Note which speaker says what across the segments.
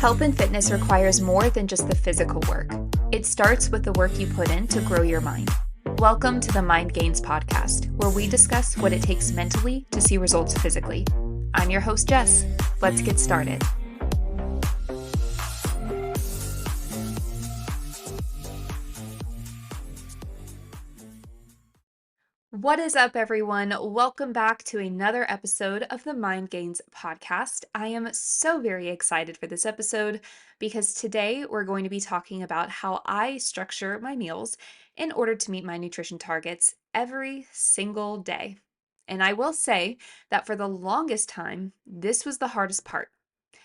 Speaker 1: Health and fitness requires more than just the physical work. It starts with the work you put in to grow your mind. Welcome to the Mind Gains podcast, where we discuss what it takes mentally to see results physically. I'm your host, Jess. Let's get started. What is up, everyone? Welcome back to another episode of the Mind Gains podcast. I am so very excited for this episode because today we're going to be talking about how I structure my meals in order to meet my nutrition targets every single day. And I will say that for the longest time, this was the hardest part.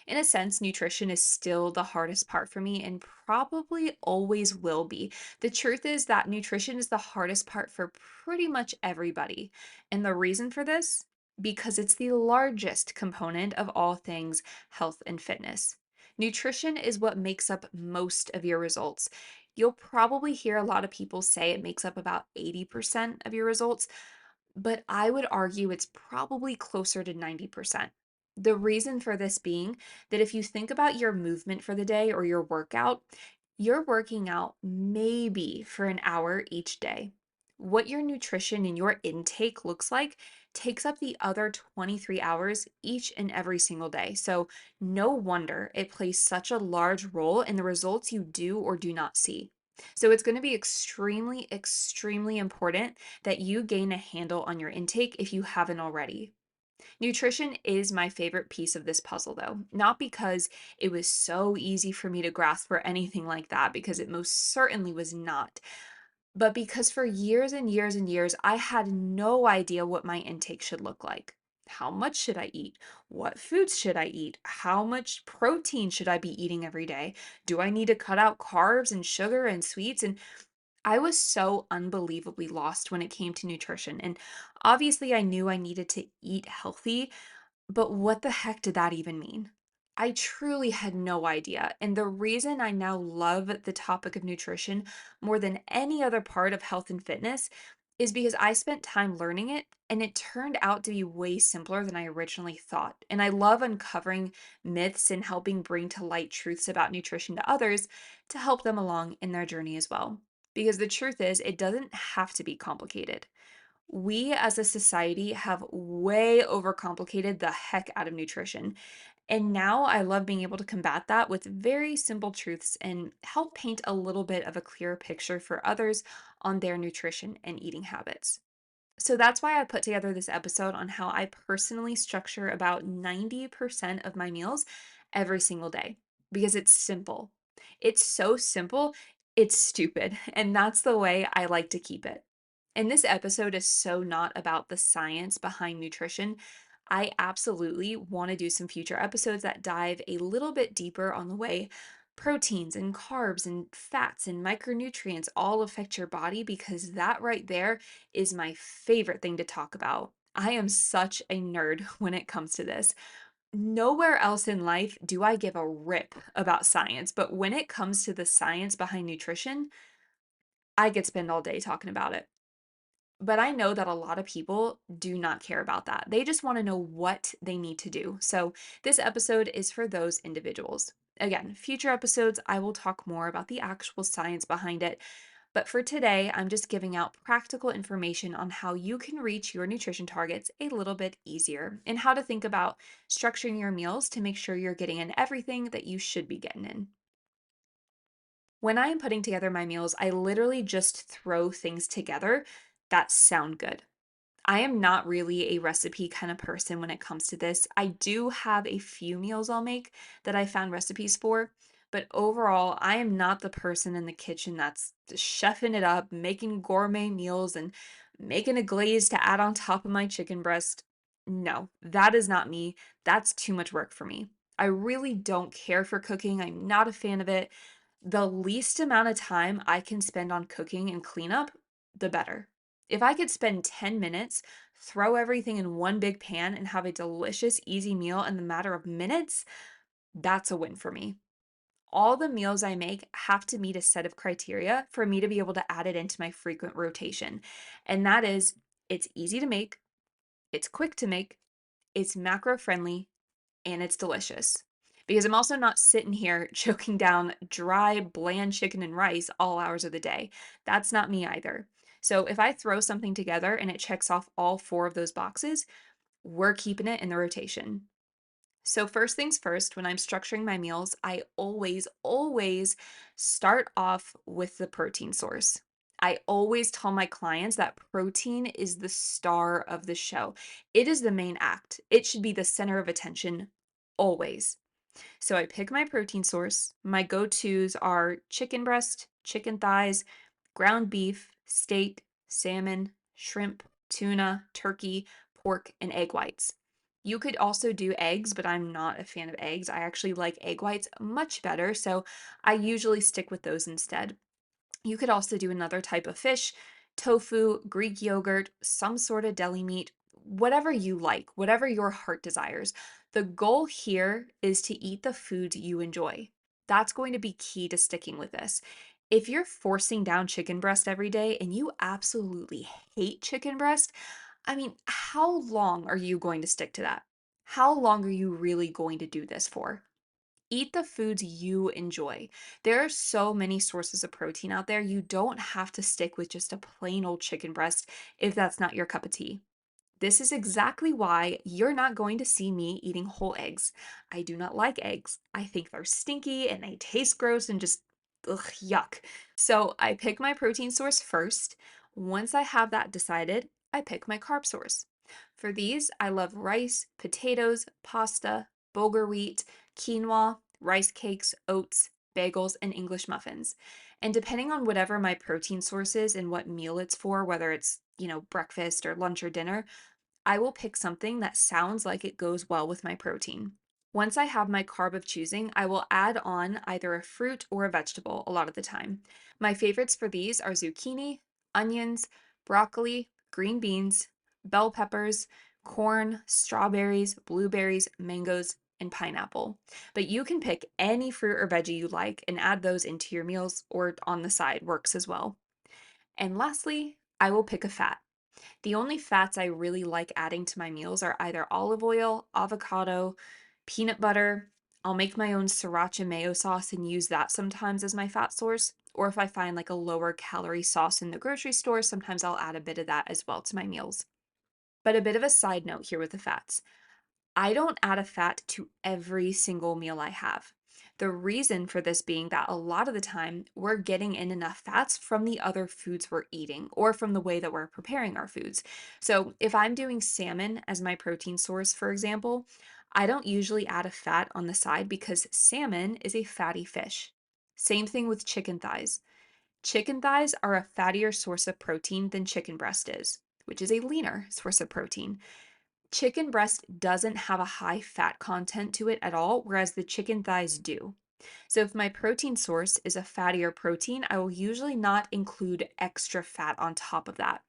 Speaker 1: In a sense, nutrition is still the hardest part for me and probably always will be. The truth is that nutrition is the hardest part for pretty much everybody. And the reason for this? Because it's the largest component of all things health and fitness. Nutrition is what makes up most of your results. You'll probably hear a lot of people say it makes up about 80% of your results, but I would argue it's probably closer to 90%. The reason for this being that if you think about your movement for the day or your workout, you're working out maybe for an hour each day. What your nutrition and your intake looks like takes up the other 23 hours each and every single day. So, no wonder it plays such a large role in the results you do or do not see. So, it's going to be extremely, extremely important that you gain a handle on your intake if you haven't already. Nutrition is my favorite piece of this puzzle, though, not because it was so easy for me to grasp or anything like that, because it most certainly was not, but because for years and years and years, I had no idea what my intake should look like. How much should I eat? What foods should I eat? How much protein should I be eating every day? Do I need to cut out carbs and sugar and sweets? And I was so unbelievably lost when it came to nutrition. And obviously, I knew I needed to eat healthy, but what the heck did that even mean? I truly had no idea. And the reason I now love the topic of nutrition more than any other part of health and fitness is because I spent time learning it and it turned out to be way simpler than I originally thought. And I love uncovering myths and helping bring to light truths about nutrition to others to help them along in their journey as well. Because the truth is, it doesn't have to be complicated. We as a society have way overcomplicated the heck out of nutrition. And now I love being able to combat that with very simple truths and help paint a little bit of a clearer picture for others on their nutrition and eating habits. So that's why I put together this episode on how I personally structure about 90% of my meals every single day because it's simple. It's so simple, it's stupid. And that's the way I like to keep it. And this episode is so not about the science behind nutrition. I absolutely want to do some future episodes that dive a little bit deeper on the way proteins and carbs and fats and micronutrients all affect your body because that right there is my favorite thing to talk about. I am such a nerd when it comes to this. Nowhere else in life do I give a rip about science, but when it comes to the science behind nutrition, I could spend all day talking about it. But I know that a lot of people do not care about that. They just want to know what they need to do. So, this episode is for those individuals. Again, future episodes, I will talk more about the actual science behind it. But for today, I'm just giving out practical information on how you can reach your nutrition targets a little bit easier and how to think about structuring your meals to make sure you're getting in everything that you should be getting in. When I am putting together my meals, I literally just throw things together that sound good. I am not really a recipe kind of person when it comes to this. I do have a few meals I'll make that I found recipes for, but overall, I am not the person in the kitchen that's just chefing it up, making gourmet meals and making a glaze to add on top of my chicken breast. No, that is not me. That's too much work for me. I really don't care for cooking. I'm not a fan of it. The least amount of time I can spend on cooking and cleanup, the better. If I could spend 10 minutes, throw everything in one big pan, and have a delicious, easy meal in the matter of minutes, that's a win for me. All the meals I make have to meet a set of criteria for me to be able to add it into my frequent rotation. And that is it's easy to make, it's quick to make, it's macro friendly, and it's delicious. because I'm also not sitting here choking down dry, bland chicken and rice all hours of the day. That's not me either. So if I throw something together and it checks off all four of those boxes, we're keeping it in the rotation. So, first things first, when I'm structuring my meals, I always start off with the protein source. I always tell my clients that protein is the star of the show. It is the main act. It should be the center of attention always. So I pick my protein source. My go tos are chicken breast, chicken thighs, ground beef, steak, salmon, shrimp, tuna, turkey, pork, and egg whites. You could also do eggs, but I'm not a fan of eggs. I actually like egg whites much better, so I usually stick with those instead. You could also do another type of fish, tofu, Greek yogurt, some sort of deli meat, whatever you like, whatever your heart desires. The goal here is to eat the foods you enjoy. That's going to be key to sticking with this. If you're forcing down chicken breast every day and you absolutely hate chicken breast, I mean, how long are you going to stick to that? How long are you really going to do this for? Eat the foods you enjoy. There are so many sources of protein out there. You don't have to stick with just a plain old chicken breast if that's not your cup of tea. This is exactly why you're not going to see me eating whole eggs. I do not like eggs. I think they're stinky and they taste gross and just ugh, yuck. So I pick my protein source first. Once I have that decided, I pick my carb source. For these, I love rice, potatoes, pasta, bulgur wheat, quinoa, rice cakes, oats, bagels, and English muffins. And depending on whatever my protein source is and what meal it's for, whether it's, breakfast or lunch or dinner, I will pick something that sounds like it goes well with my protein. Once I have my carb of choosing, I will add on either a fruit or a vegetable a lot of the time. My favorites for these are zucchini, onions, broccoli, green beans, bell peppers, corn, strawberries, blueberries, mangoes, and pineapple. But you can pick any fruit or veggie you like and add those into your meals or on the side works as well. And lastly, I will pick a fat. The only fats I really like adding to my meals are either olive oil, avocado, peanut butter. I'll make my own sriracha mayo sauce and use that sometimes as my fat source. Or if I find like a lower calorie sauce in the grocery store, sometimes I'll add a bit of that as well to my meals. But a bit of a side note here with the fats. I don't add a fat to every single meal I have. The reason for this being that a lot of the time we're getting in enough fats from the other foods we're eating or from the way that we're preparing our foods. So, if I'm doing salmon as my protein source, for example, I don't usually add a fat on the side because salmon is a fatty fish. Same thing with chicken thighs. Chicken thighs are a fattier source of protein than chicken breast is, which is a leaner source of protein. Chicken breast doesn't have a high fat content to it at all, whereas the chicken thighs do. So if my protein source is a fattier protein, I will usually not include extra fat on top of that.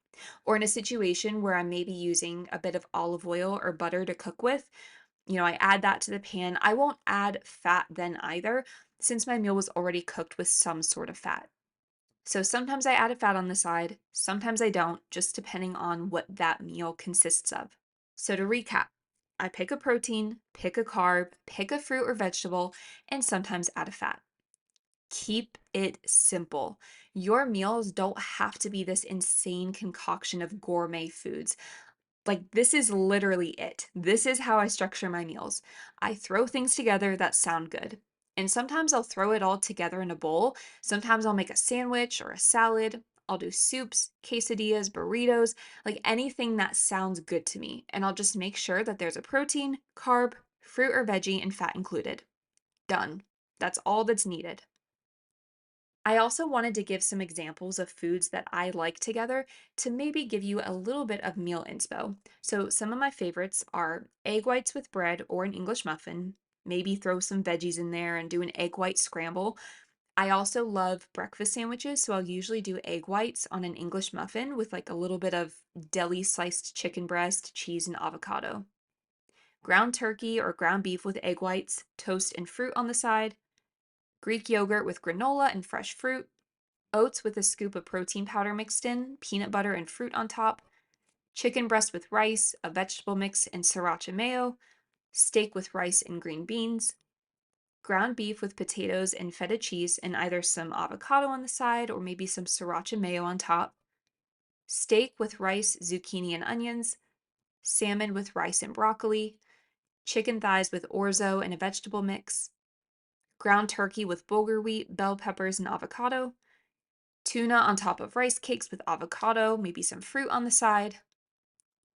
Speaker 1: Or in a situation where I'm maybe using a bit of olive oil or butter to cook with, I add that to the pan. I won't add fat then either, since my meal was already cooked with some sort of fat. So sometimes I add a fat on the side, sometimes I don't, just depending on what that meal consists of. So to recap, I pick a protein, pick a carb, pick a fruit or vegetable, and sometimes add a fat. Keep it simple. Your meals don't have to be this insane concoction of gourmet foods. Like, this is literally it. This is how I structure my meals. I throw things together that sound good. And sometimes I'll throw it all together in a bowl. Sometimes I'll make a sandwich or a salad. I'll do soups, quesadillas, burritos, like anything that sounds good to me. And I'll just make sure that there's a protein, carb, fruit or veggie, and fat included. Done. That's all that's needed. I also wanted to give some examples of foods that I like together to maybe give you a little bit of meal inspo. So, some of my favorites are egg whites with bread or an English muffin. Maybe throw some veggies in there and do an egg white scramble. I also love breakfast sandwiches, so I'll usually do egg whites on an English muffin with like a little bit of deli sliced chicken breast, cheese, and avocado. Ground turkey or ground beef with egg whites, toast, and fruit on the side. Greek yogurt with granola and fresh fruit, oats with a scoop of protein powder mixed in, peanut butter and fruit on top, chicken breast with rice, a vegetable mix, and sriracha mayo, steak with rice and green beans, ground beef with potatoes and feta cheese and either some avocado on the side or maybe some sriracha mayo on top, steak with rice, zucchini, and onions, salmon with rice and broccoli, chicken thighs with orzo and a vegetable mix, ground turkey with bulgur wheat, bell peppers, and avocado, tuna on top of rice cakes with avocado, maybe some fruit on the side.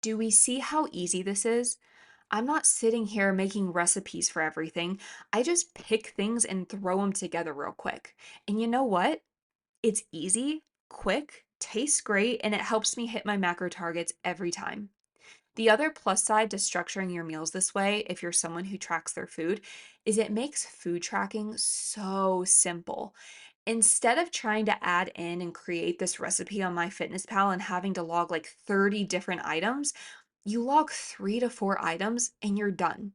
Speaker 1: Do we see how easy this is? I'm not sitting here making recipes for everything. I just pick things and throw them together real quick. And you know what? It's easy, quick, tastes great, and it helps me hit my macro targets every time. The other plus side to structuring your meals this way, if you're someone who tracks their food, is it makes food tracking so simple. Instead of trying to add in and create this recipe on MyFitnessPal and having to log like 30 different items, you log 3 to 4 items and you're done.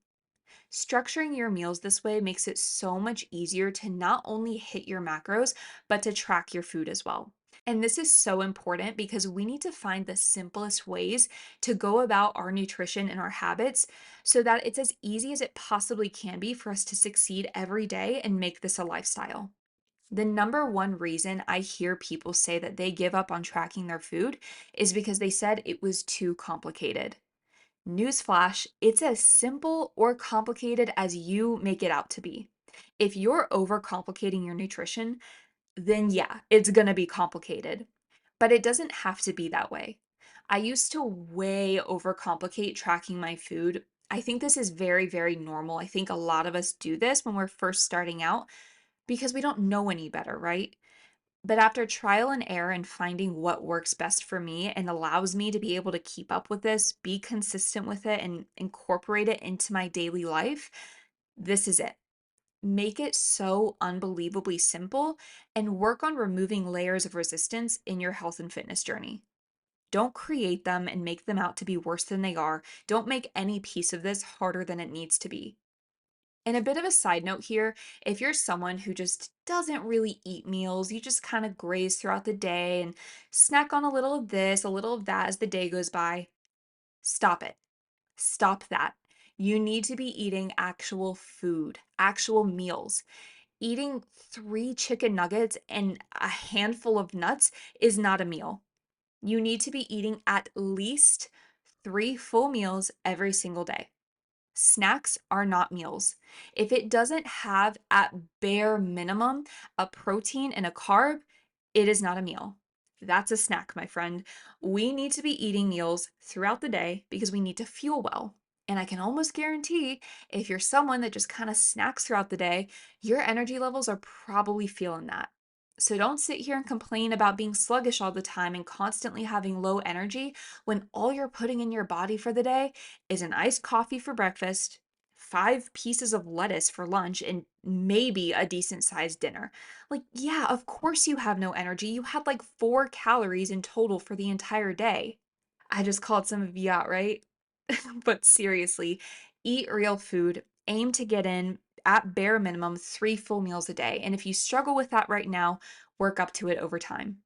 Speaker 1: Structuring your meals this way makes it so much easier to not only hit your macros, but to track your food as well. And this is so important because we need to find the simplest ways to go about our nutrition and our habits so that it's as easy as it possibly can be for us to succeed every day and make this a lifestyle. The number one reason I hear people say that they give up on tracking their food is because they said it was too complicated. Newsflash, it's as simple or complicated as you make it out to be. If you're overcomplicating your nutrition, then yeah, it's gonna be complicated. But it doesn't have to be that way. I used to way overcomplicate tracking my food. I think this is very, very normal. I think a lot of us do this when we're first starting out because we don't know any better, right? But after trial and error and finding what works best for me and allows me to be able to keep up with this, be consistent with it, and incorporate it into my daily life, this is it. Make it so unbelievably simple and work on removing layers of resistance in your health and fitness journey. Don't create them and make them out to be worse than they are. Don't make any piece of this harder than it needs to be. And a bit of a side note here, if you're someone who just doesn't really eat meals, you just kind of graze throughout the day and snack on a little of this, a little of that as the day goes by, stop it. Stop that. You need to be eating actual food, actual meals. Eating 3 chicken nuggets and a handful of nuts is not a meal. You need to be eating at least 3 full meals every single day. Snacks are not meals. If it doesn't have at bare minimum a protein and a carb, it is not a meal. That's a snack, my friend. We need to be eating meals throughout the day because we need to fuel well. And I can almost guarantee if you're someone that just kind of snacks throughout the day, your energy levels are probably feeling that. So don't sit here and complain about being sluggish all the time and constantly having low energy when all you're putting in your body for the day is an iced coffee for breakfast, 5 pieces of lettuce for lunch, and maybe a decent sized dinner. Like, yeah, of course you have no energy. You had like 4 calories in total for the entire day. I just called some of you out, right? But seriously, eat real food. Aim to get in at bare minimum 3 full meals a day. And if you struggle with that right now, work up to it over time.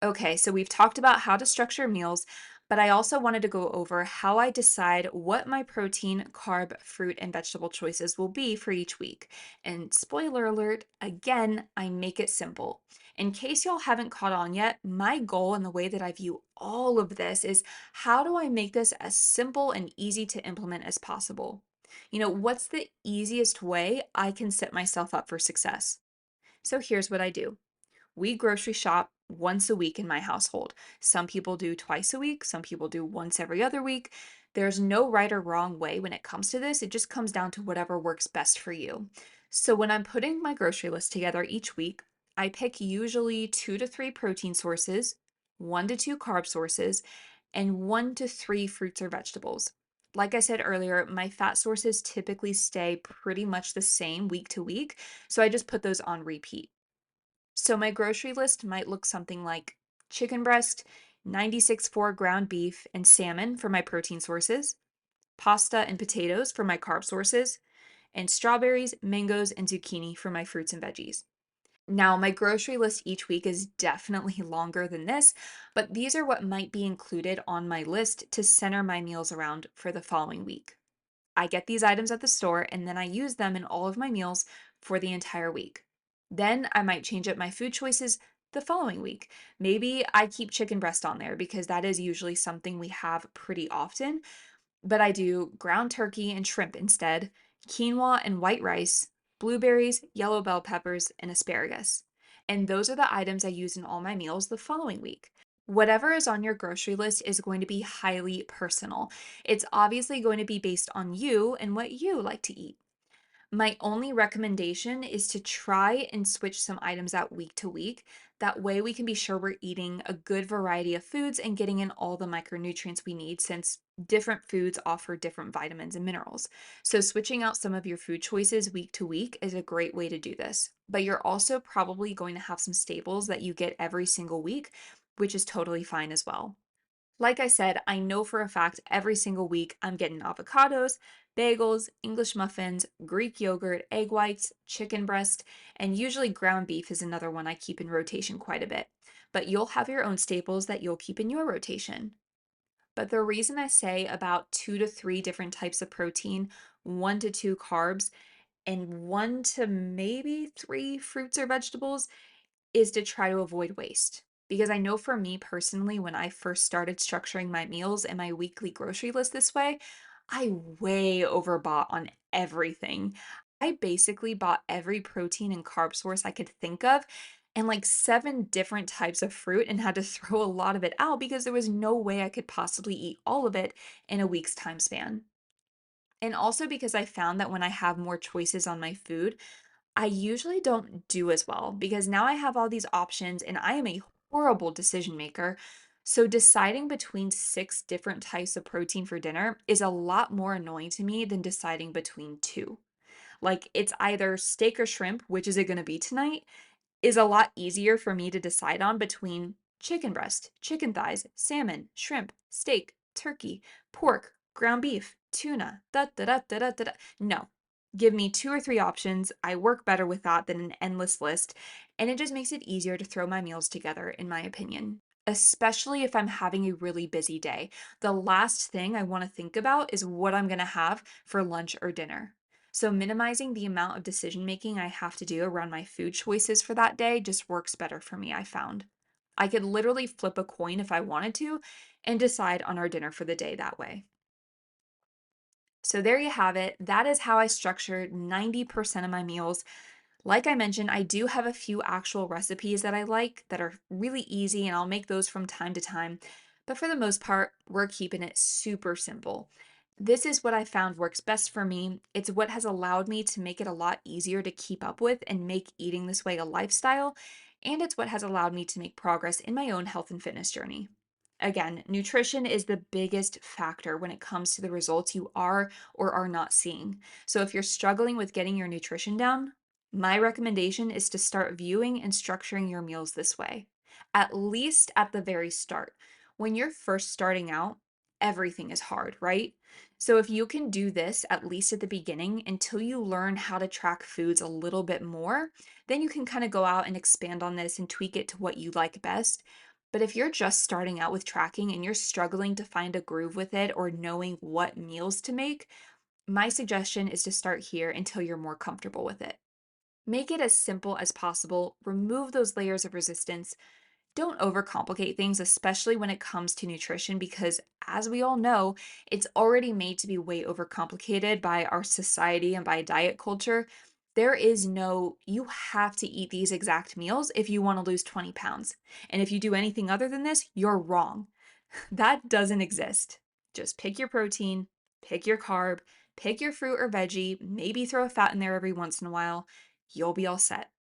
Speaker 1: Okay, so we've talked about how to structure meals, but I also wanted to go over how I decide what my protein, carb, fruit, and vegetable choices will be for each week. And spoiler alert, again, I make it simple. In case y'all haven't caught on yet, my goal and the way that I view all of this is how do I make this as simple and easy to implement as possible? What's the easiest way I can set myself up for success? So here's what I do. We grocery shop once a week in my household. Some people do twice a week, some people do once every other week. There's no right or wrong way when it comes to this. It just comes down to whatever works best for you. So when I'm putting my grocery list together each week, I pick usually 2 to 3 protein sources, 1 to 2 carb sources, and 1 to 3 fruits or vegetables. Like I said earlier, my fat sources typically stay pretty much the same week to week, so I just put those on repeat. So my grocery list might look something like chicken breast, 96.4 ground beef, and salmon for my protein sources, pasta and potatoes for my carb sources, and strawberries, mangoes, and zucchini for my fruits and veggies. Now, my grocery list each week is definitely longer than this, but these are what might be included on my list to center my meals around for the following week. I get these items at the store and then I use them in all of my meals for the entire week. Then I might change up my food choices the following week. Maybe I keep chicken breast on there because that is usually something we have pretty often, but I do ground turkey and shrimp instead, quinoa and white rice, blueberries, yellow bell peppers, and asparagus. And those are the items I use in all my meals the following week. Whatever is on your grocery list is going to be highly personal. It's obviously going to be based on you and what you like to eat. My only recommendation is to try and switch some items out week to week. That way, we can be sure we're eating a good variety of foods and getting in all the micronutrients we need since different foods offer different vitamins and minerals. So, switching out some of your food choices week to week is a great way to do this. But you're also probably going to have some staples that you get every single week, which is totally fine as well. Like I said, I know for a fact every single week I'm getting avocados, bagels, English muffins, Greek yogurt, egg whites, chicken breast, and usually ground beef is another one I keep in rotation quite a bit. But you'll have your own staples that you'll keep in your rotation. But the reason I say about 2 to 3 different types of protein, 1 to 2 carbs, and 1 to maybe 3 fruits or vegetables is to try to avoid waste. Because I know for me personally, when I first started structuring my meals and my weekly grocery list this way, I way overbought on everything. I basically bought every protein and carb source I could think of and like 7 different types of fruit and had to throw a lot of it out because there was no way I could possibly eat all of it in a week's time span. And also because I found that when I have more choices on my food, I usually don't do as well because now I have all these options and I am a horrible decision maker. So deciding between 6 different types of protein for dinner is a lot more annoying to me than deciding between two. Like it's either steak or shrimp, which is it going to be tonight, is a lot easier for me to decide on between chicken breast, chicken thighs, salmon, shrimp, steak, turkey, pork, ground beef, tuna, da da da da da da. Da. No. Give me 2 or 3 options. I work better with that than an endless list, and it just makes it easier to throw my meals together, in my opinion. Especially if I'm having a really busy day. The last thing I want to think about is what I'm going to have for lunch or dinner. So, minimizing the amount of decision making I have to do around my food choices for that day just works better for me, I found. I could literally flip a coin if I wanted to and decide on our dinner for the day that way. So, there you have it. That is how I structured 90% of my meals. Like I mentioned, I do have a few actual recipes that I like that are really easy, and I'll make those from time to time. But for the most part, we're keeping it super simple. This is what I found works best for me. It's what has allowed me to make it a lot easier to keep up with and make eating this way a lifestyle. And it's what has allowed me to make progress in my own health and fitness journey. Again, nutrition is the biggest factor when it comes to the results you are or are not seeing. So if you're struggling with getting your nutrition down, my recommendation is to start viewing and structuring your meals this way, at least at the very start. When you're first starting out, everything is hard, right? So if you can do this at least at the beginning until you learn how to track foods a little bit more, then you can kind of go out and expand on this and tweak it to what you like best. But if you're just starting out with tracking and you're struggling to find a groove with it or knowing what meals to make, my suggestion is to start here until you're more comfortable with it. Make it as simple as possible, remove those layers of resistance. Don't overcomplicate things, especially when it comes to nutrition, because as we all know, it's already made to be way overcomplicated by our society and by diet culture. There is no, you have to eat these exact meals if you want to lose 20 pounds. And if you do anything other than this, you're wrong. That doesn't exist. Just pick your protein, pick your carb, pick your fruit or veggie, maybe throw a fat in there every once in a while. You'll be all set.